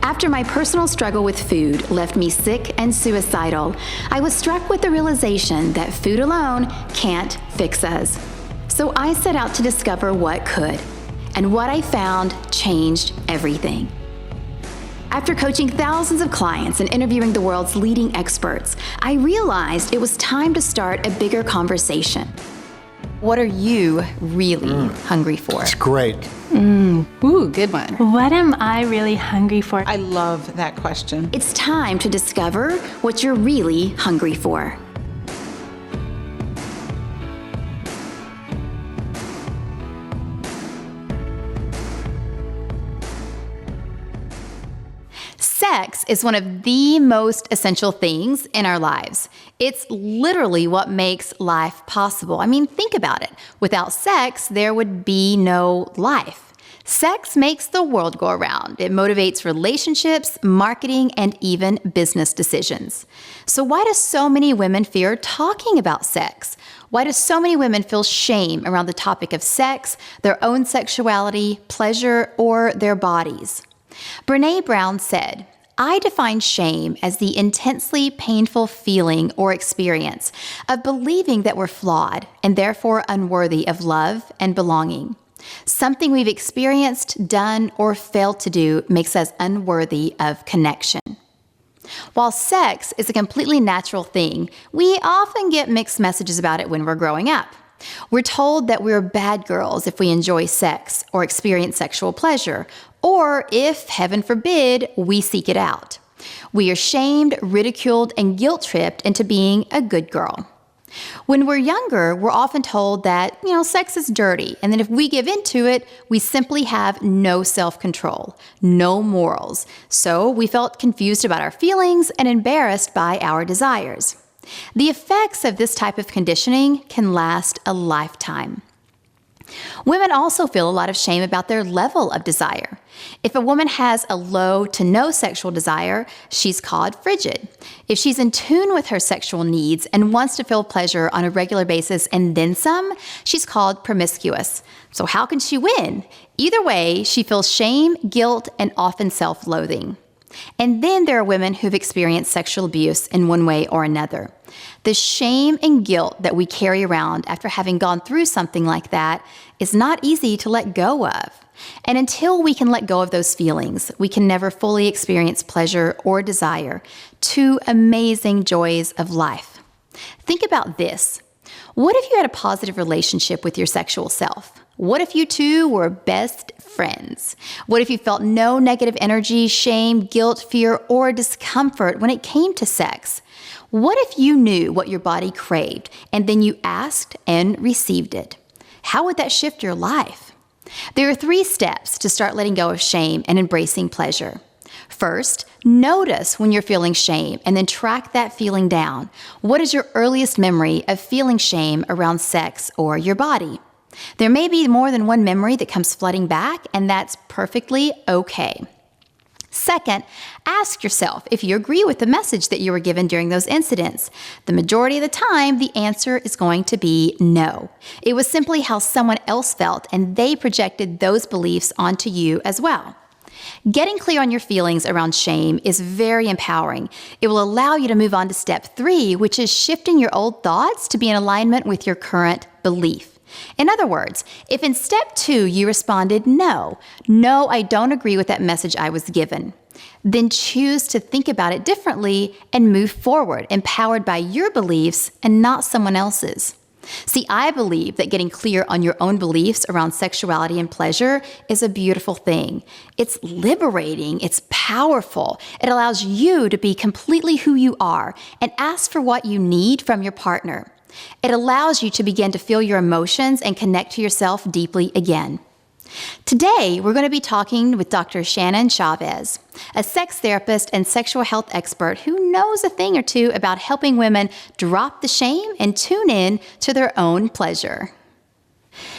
After my personal struggle with food left me sick and suicidal, I was struck with the realization that food alone can't fix us. So I set out to discover what could, and what I found changed everything. After coaching thousands of clients and interviewing the world's leading experts, I realized it was time to start a bigger conversation. What are you really hungry for? It's great. Ooh, good one. What am I really hungry for? I love that question. It's time to discover what you're really hungry for. Sex is one of the most essential things in our lives. It's literally what makes life possible. I mean, think about it. Without sex, there would be no life. Sex makes the world go around. It motivates relationships, marketing, and even business decisions. So why do so many women fear talking about sex? Why do so many women feel shame around the topic of sex, their own sexuality, pleasure, or their bodies? Brené Brown said, "I define shame as the intensely painful feeling or experience of believing that we're flawed and therefore unworthy of love and belonging. Something we've experienced, done, or failed to do makes us unworthy of connection." While sex is a completely natural thing, we often get mixed messages about it when we're growing up. We're told that we're bad girls if we enjoy sex or experience sexual pleasure, or if, heaven forbid, we seek it out. We are shamed, ridiculed, and guilt-tripped into being a good girl. When we're younger, we're often told that, sex is dirty, and that if we give into it, we simply have no self-control, no morals. So we felt confused about our feelings and embarrassed by our desires. The effects of this type of conditioning can last a lifetime. Women also feel a lot of shame about their level of desire. If a woman has a low to no sexual desire, she's called frigid. If she's in tune with her sexual needs and wants to feel pleasure on a regular basis and then some, she's called promiscuous. So how can she win? Either way, she feels shame, guilt, and often self-loathing. And then there are women who've experienced sexual abuse in one way or another. The shame and guilt that we carry around after having gone through something like that is not easy to let go of. And until we can let go of those feelings, we can never fully experience pleasure or desire, two amazing joys of life. Think about this. What if you had a positive relationship with your sexual self? What if you two were best friends? What if you felt no negative energy, shame, guilt, fear, or discomfort when it came to sex? What if you knew what your body craved and then you asked and received it? How would that shift your life? There are 3 steps to start letting go of shame and embracing pleasure. First, notice when you're feeling shame and then track that feeling down. What is your earliest memory of feeling shame around sex or your body? There may be more than one memory that comes flooding back, and that's perfectly okay. Second, ask yourself if you agree with the message that you were given during those incidents. The majority of the time, the answer is going to be no. It was simply how someone else felt, and they projected those beliefs onto you as well. Getting clear on your feelings around shame is very empowering. It will allow you to move on to step 3, which is shifting your old thoughts to be in alignment with your current belief. In other words, if in step 2 you responded, no, I don't agree with that message I was given, then choose to think about it differently and move forward, empowered by your beliefs and not someone else's. See, I believe that getting clear on your own beliefs around sexuality and pleasure is a beautiful thing. It's liberating. It's powerful. It allows you to be completely who you are and ask for what you need from your partner. It allows you to begin to feel your emotions and connect to yourself deeply again. Today, we're going to be talking with Dr. Shannon Chavez, a sex therapist and sexual health expert who knows a thing or two about helping women drop the shame and tune in to their own pleasure.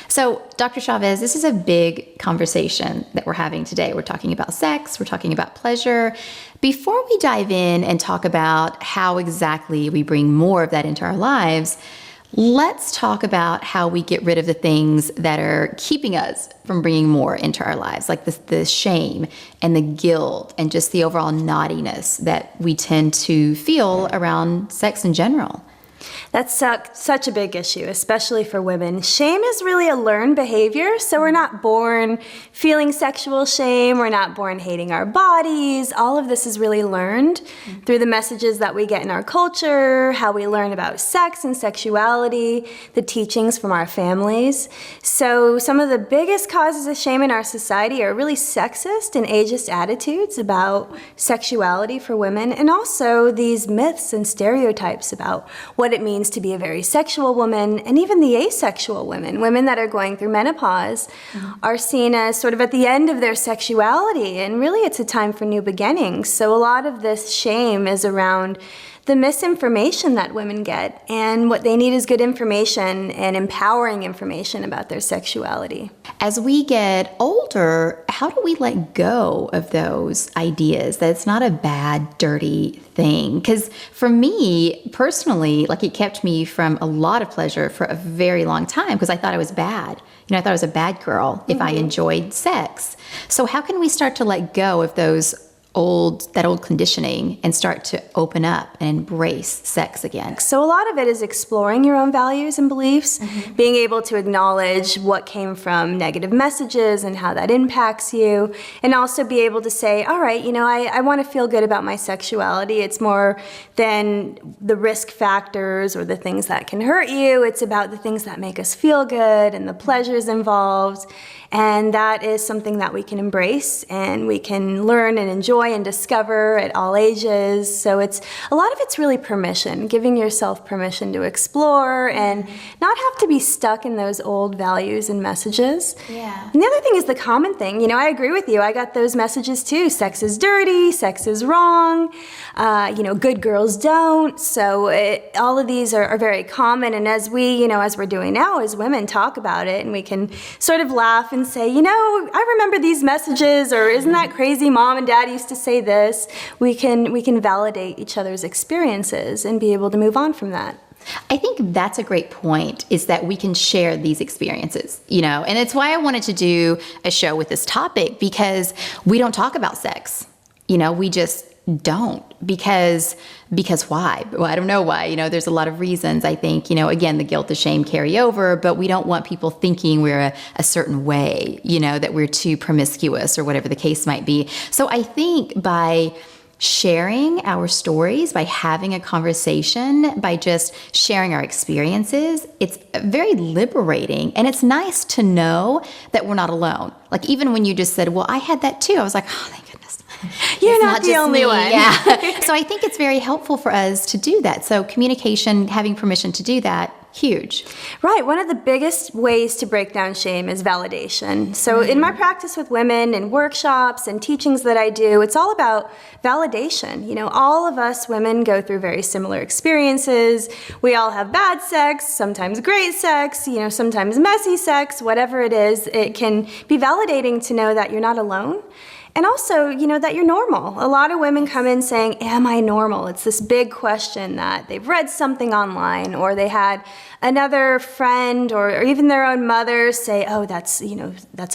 So, Dr. Chavez, this is a big conversation that we're having today. We're talking about sex, we're talking about pleasure. Before we dive in and talk about how exactly we bring more of that into our lives, Let's talk about how we get rid of the things that are keeping us from bringing more into our lives, like the shame and the guilt and just the overall naughtiness that we tend to feel around sex in general. That's such a big issue, especially for women. Shame is really a learned behavior, so we're not born feeling sexual shame, we're not born hating our bodies. All of this is really learned through the messages that we get in our culture, how we learn about sex and sexuality, the teachings from our families. So some of the biggest causes of shame in our society are really sexist and ageist attitudes about sexuality for women, and also these myths and stereotypes about what it means to be a very sexual woman, and even the asexual women that are going through menopause, are seen as sort of at the end of their sexuality, and really it's a time for new beginnings. So a lot of this shame is around the misinformation that women get, and what they need is good information and empowering information about their sexuality. As we get older, how do we let go of those ideas that it's not a bad, dirty thing? Because for me personally, like, it kept me from a lot of pleasure for a very long time because I thought I was bad. I thought I was a bad girl if I enjoyed sex. So how can we start to let go of that old conditioning and start to open up and embrace sex again? So a lot of it is exploring your own values and beliefs, being able to acknowledge what came from negative messages and how that impacts you, and also be able to say, all right, I want to feel good about my sexuality. It's more than the risk factors or the things that can hurt you. It's about the things that make us feel good and the pleasures involved. And that is something that we can embrace and we can learn and enjoy and discover at all ages. So a lot of it's really permission, giving yourself permission to explore and not have to be stuck in those old values and messages. Yeah. And the other thing is the common thing. I agree with you. I got those messages too. Sex is dirty, sex is wrong, good girls don't. So all of these are very common. And as as we're doing now, as women talk about it, and we can sort of laugh and say, I remember these messages, or isn't that crazy? Mom and Dad used to say this. We can validate each other's experiences and be able to move on from that. I think that's a great point, is that we can share these experiences, and it's why I wanted to do a show with this topic, because we don't talk about sex. We just don't, because why? Well, I don't know why. There's a lot of reasons. I think, again, the guilt, the shame carry over, but we don't want people thinking we're a certain way, that we're too promiscuous or whatever the case might be. So I think by sharing our stories, by having a conversation, by just sharing our experiences, it's very liberating. And it's nice to know that we're not alone. Like, even when you just said, well, I had that too, I was like, oh, thank goodness. You're not the only one. Yeah. So I think it's very helpful for us to do that. So communication, having permission to do that, huge. Right. One of the biggest ways to break down shame is validation. So in my practice with women and workshops and teachings that I do, it's all about validation. All of us women go through very similar experiences. We all have bad sex, sometimes great sex, sometimes messy sex, whatever it is. It can be validating to know that you're not alone. And also, that you're normal. A lot of women come in saying, am I normal? It's this big question that they've read something online, or they had another friend or even their own mother say, oh, that's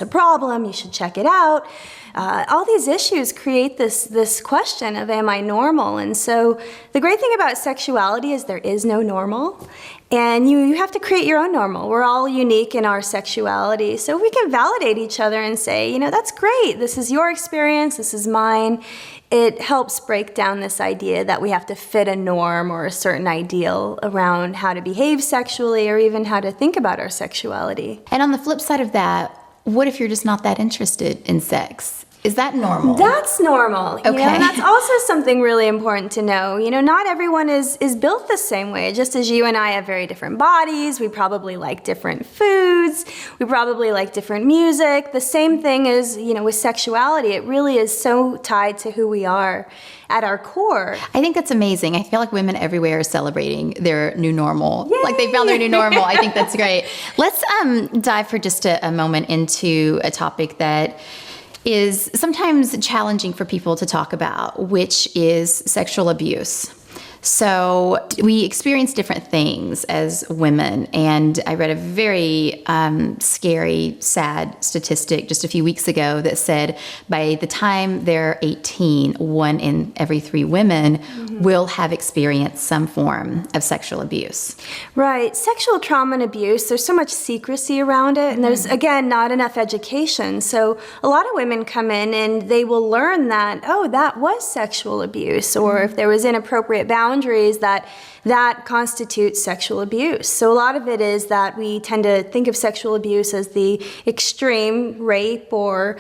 a problem, you should check it out. All these issues create this question of, am I normal? And so the great thing about sexuality is there is no normal. And you have to create your own normal. We're all unique in our sexuality. So we can validate each other and say, that's great. This is your experience. This is mine. It helps break down this idea that we have to fit a norm or a certain ideal around how to behave sexually, or even how to think about our sexuality. And on the flip side of that, what if you're just not that interested in sex? Is that normal? That's normal. Okay. And that's also something really important to know. Not everyone is built the same way. Just as you and I have very different bodies, we probably like different foods, we probably like different music. The same thing is, with sexuality. It really is so tied to who we are at our core. I think that's amazing. I feel like women everywhere are celebrating their new normal. Yay! Like they found their new normal. I think that's great. Let's dive for just a moment into a topic that is sometimes challenging for people to talk about, which is sexual abuse. So we experience different things as women, and I read a very scary, sad statistic just a few weeks ago that said by the time they're 18, 1 in every 3 women will have experienced some form of sexual abuse. Right. Sexual trauma and abuse, there's so much secrecy around it, and there's, again, not enough education. So a lot of women come in and they will learn that, oh, that was sexual abuse, or if there was inappropriate boundaries, that constitutes sexual abuse. So a lot of it is that we tend to think of sexual abuse as the extreme rape or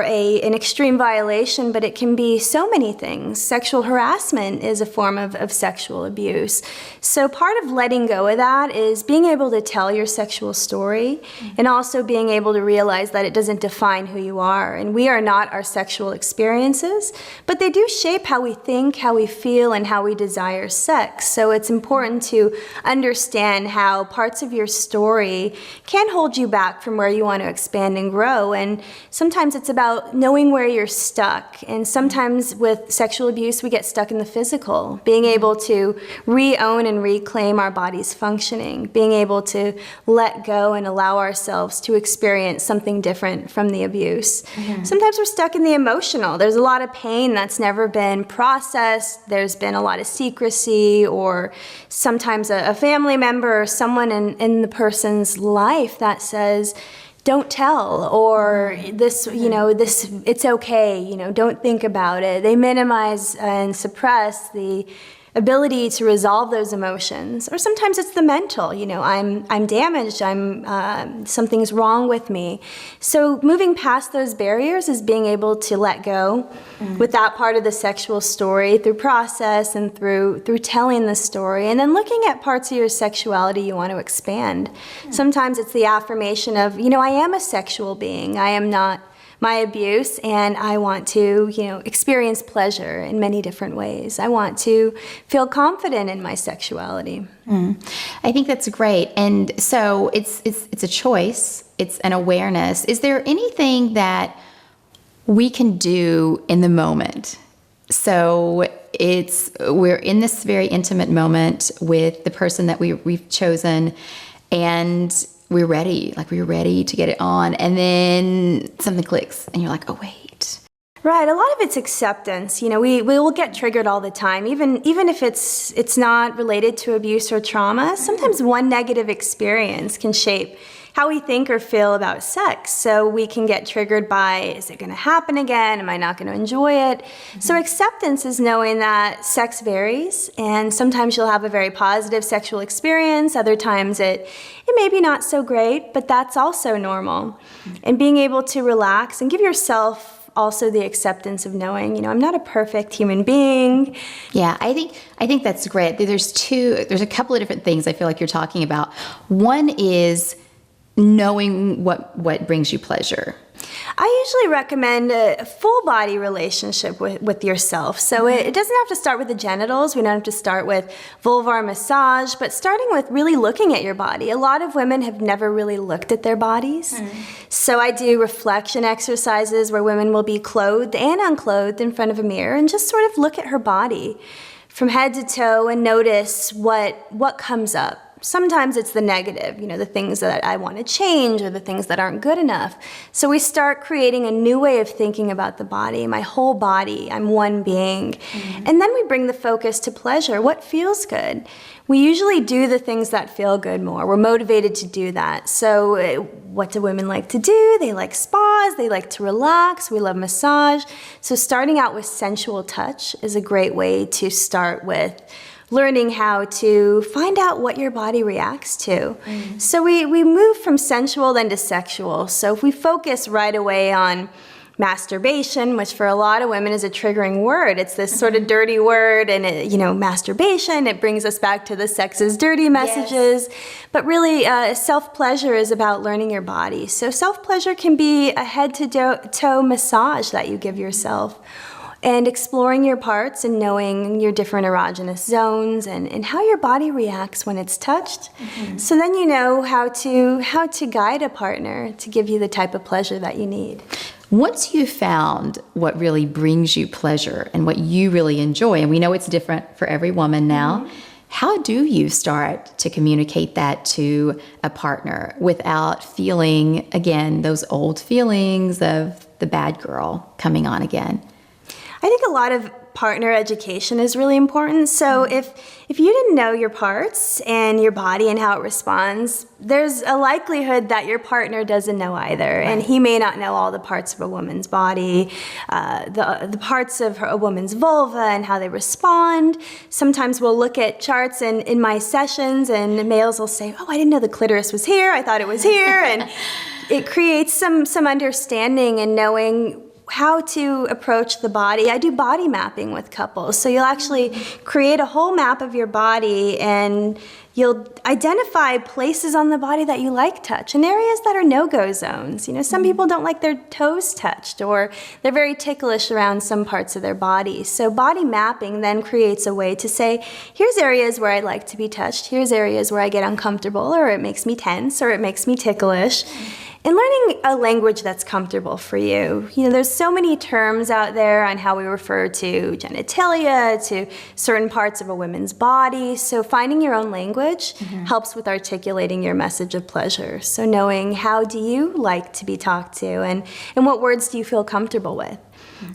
an extreme violation, but it can be so many things. Sexual harassment is a form of sexual abuse. So part of letting go of that is being able to tell your sexual story and also being able to realize that it doesn't define who you are. And we are not our sexual experiences, but they do shape how we think, how we feel, and how we desire sex. So it's important to understand how parts of your story can hold you back from where you want to expand and grow. And sometimes it's about knowing where you're stuck. And sometimes with sexual abuse, we get stuck in the physical, being able to re-own and reclaim our body's functioning, being able to let go and allow ourselves to experience something different from the abuse. Sometimes we're stuck in the emotional. There's a lot of pain that's never been processed. There's been a lot of secrecy, or sometimes a family member or someone in the person's life that says, don't tell, or this, it's okay, don't think about it. They minimize and suppress the ability to resolve those emotions. Or sometimes it's the mental, I'm damaged, something's wrong with me. So moving past those barriers is being able to let go with that part of the sexual story through process and through telling the story, and then looking at parts of your sexuality you want to expand. Sometimes it's the affirmation of, I am a sexual being. I am not my abuse, and I want to, experience pleasure in many different ways. I want to feel confident in my sexuality. I think that's great. And so it's a choice. It's an awareness. Is there anything that we can do in the moment? So we're in this very intimate moment with the person that we've chosen, and we're ready to get it on, and then something clicks and you're like, oh wait. Right, a lot of it's acceptance. We will get triggered all the time, even if it's not related to abuse or trauma. Sometimes one negative experience can shape how we think or feel about sex. So we can get triggered by, is it going to happen again? Am I not going to enjoy it? So acceptance is knowing that sex varies, and sometimes you'll have a very positive sexual experience. Other times it may be not so great, but that's also normal. And being able to relax and give yourself also the acceptance of knowing, I'm not a perfect human being. Yeah, I think that's great. There's a couple of different things I feel like you're talking about. One is knowing what brings you pleasure. I usually recommend a full body relationship with yourself. So it doesn't have to start with the genitals. We don't have to start with vulvar massage, but starting with really looking at your body. A lot of women have never really looked at their bodies. So I do reflection exercises where women will be clothed and unclothed in front of a mirror and just sort of look at her body from head to toe and notice what comes up. Sometimes it's the negative, the things that I want to change or the things that aren't good enough. So we start creating a new way of thinking about the body, my whole body, I'm one being. And then we bring the focus to pleasure, what feels good. We usually do the things that feel good more. We're motivated to do that. So what do women like to do? They like spas, they like to relax, we love massage. So starting out with sensual touch is a great way to start with learning how to find out what your body reacts to. So we move from sensual then to sexual. So if we focus right away on masturbation, which for a lot of women is a triggering word, it's this sort of dirty word, and masturbation, it brings us back to the sex is dirty messages. But really, self-pleasure is about learning your body. So self-pleasure can be a head-to-toe massage that you give yourself, and exploring your parts and knowing your different erogenous zones and how your body reacts when it's touched. So then you know how to guide a partner to give you the type of pleasure that you need. Once you've found what really brings you pleasure and what you really enjoy, and we know it's different for every woman now, how do you start to communicate that to a partner without feeling, again, those old feelings of the bad girl coming on again? I think a lot of partner education is really important. So if you didn't know your parts and your body and how it responds, there's a likelihood that your partner doesn't know either. And he may not know all the parts of a woman's body, the parts of a woman's vulva and how they respond. Sometimes we'll look at charts in my sessions and males will say, oh, I didn't know the clitoris was here. I thought it was here. And it creates some understanding and knowing how to approach the body. I do body mapping with couples. So you'll actually create a whole map of your body and you'll identify places on the body that you like touch and areas that are no-go zones. You know, some people don't like their toes touched or they're very ticklish around some parts of their body. So body mapping then creates a way to say, here's areas where I like to be touched, here's areas where I get uncomfortable or it makes me tense or it makes me ticklish. And learning a language that's comfortable for you. You know, there's so many terms out there on how we refer to genitalia, to certain parts of a woman's body. So finding your own language helps with articulating your message of pleasure. So knowing how do you like to be talked to and what words do you feel comfortable with.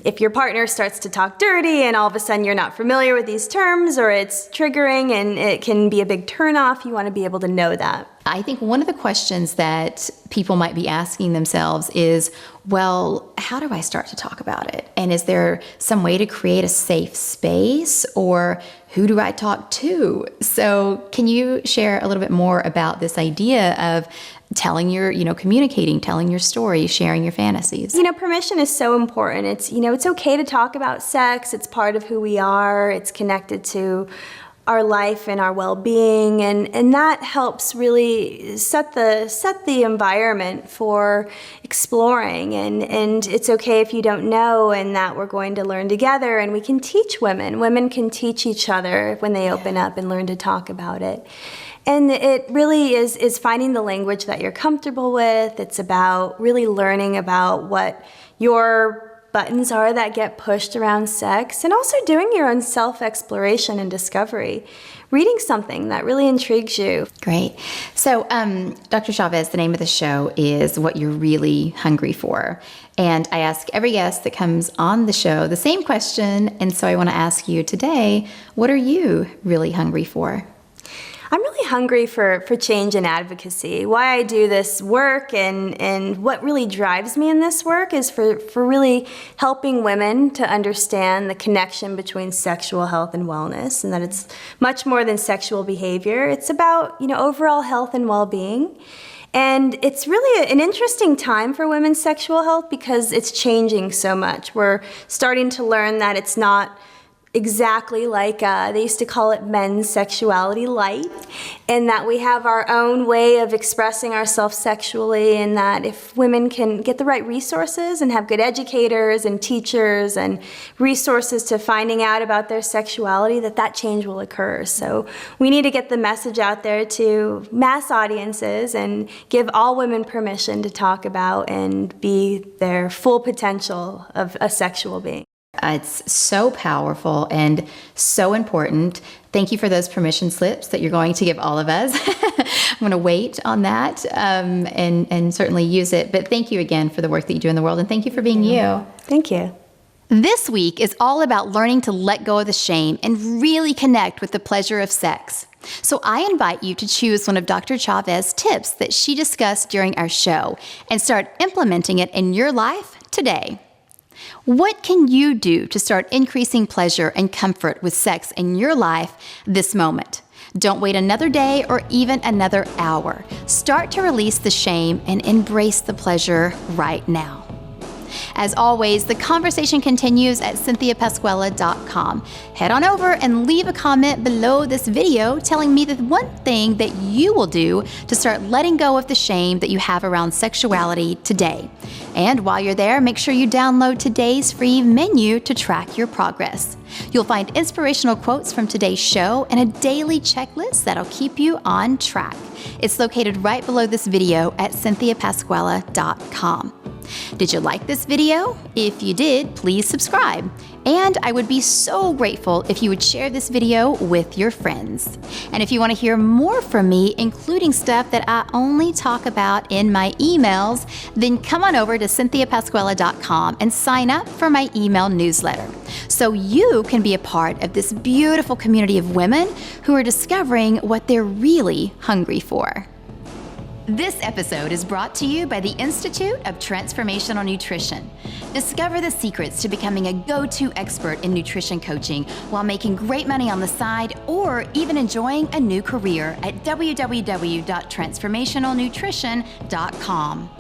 If your partner starts to talk dirty and all of a sudden you're not familiar with these terms or it's triggering and it can be a big turnoff, you want to be able to know that. I think one of the questions that people might be asking themselves is, well, how do I start to talk about it? And is there some way to create a safe space, or who do I talk to? So can you share a little bit more about this idea of telling your, communicating, telling your story, sharing your fantasies? Permission is so important. It's okay to talk about sex. It's part of who we are. It's connected to our life and our well-being, and that helps really set the environment for exploring, and it's okay if you don't know, and that we're going to learn together, and we can teach women. Women can teach each other when they open up and learn to talk about it. And it really is finding the language that you're comfortable with. It's about really learning about what your buttons are that get pushed around sex, and also doing your own self-exploration and discovery. Reading something that really intrigues you. Great. So, Dr. Chavez, the name of the show is What You're Really Hungry For. And I ask every guest that comes on the show the same question, and so I want to ask you today, what are you really hungry for? I'm really hungry for change and advocacy. Why I do this work and what really drives me in this work is for really helping women to understand the connection between sexual health and wellness, and that it's much more than sexual behavior. It's about, overall health and well-being. And it's really an interesting time for women's sexual health because it's changing so much. We're starting to learn that it's not exactly like they used to call it men's sexuality light, and that we have our own way of expressing ourselves sexually, and that if women can get the right resources and have good educators and teachers and resources to finding out about their sexuality, that change will occur. So we need to get the message out there to mass audiences and give all women permission to talk about and be their full potential of a sexual being. It's so powerful and so important. Thank you for those permission slips that you're going to give all of us. I'm going to wait on that and certainly use it. But thank you again for the work that you do in the world, and thank you for being you. Thank you. This week is all about learning to let go of the shame and really connect with the pleasure of sex. So I invite you to choose one of Dr. Chavez's tips that she discussed during our show and start implementing it in your life today. What can you do to start increasing pleasure and comfort with sex in your life this moment? Don't wait another day or even another hour. Start to release the shame and embrace the pleasure right now. As always, the conversation continues at CynthiaPasquella.com. Head on over and leave a comment below this video telling me the one thing that you will do to start letting go of the shame that you have around sexuality today. And while you're there, make sure you download today's free menu to track your progress. You'll find inspirational quotes from today's show and a daily checklist that'll keep you on track. It's located right below this video at CynthiaPasquella.com. Did you like this video? If you did, please subscribe. And I would be so grateful if you would share this video with your friends. And if you want to hear more from me, including stuff that I only talk about in my emails, then come on over to cynthiapasquella.com and sign up for my email newsletter so you can be a part of this beautiful community of women who are discovering what they're really hungry for. This episode is brought to you by the Institute of Transformational Nutrition. Discover the secrets to becoming a go-to expert in nutrition coaching while making great money on the side or even enjoying a new career at www.transformationalnutrition.com.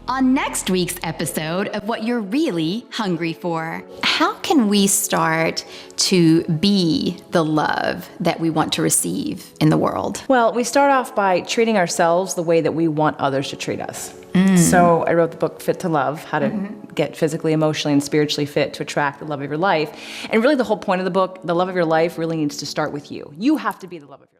On next week's episode of What You're Really Hungry For, how can we start to be the love that we want to receive in the world? Well, we start off by treating ourselves the way that we want others to treat us. So I wrote the book Fit to Love, how to get physically, emotionally, and spiritually fit to attract the love of your life. And really the whole point of the book, the love of your life really needs to start with you. You have to be the love of your life.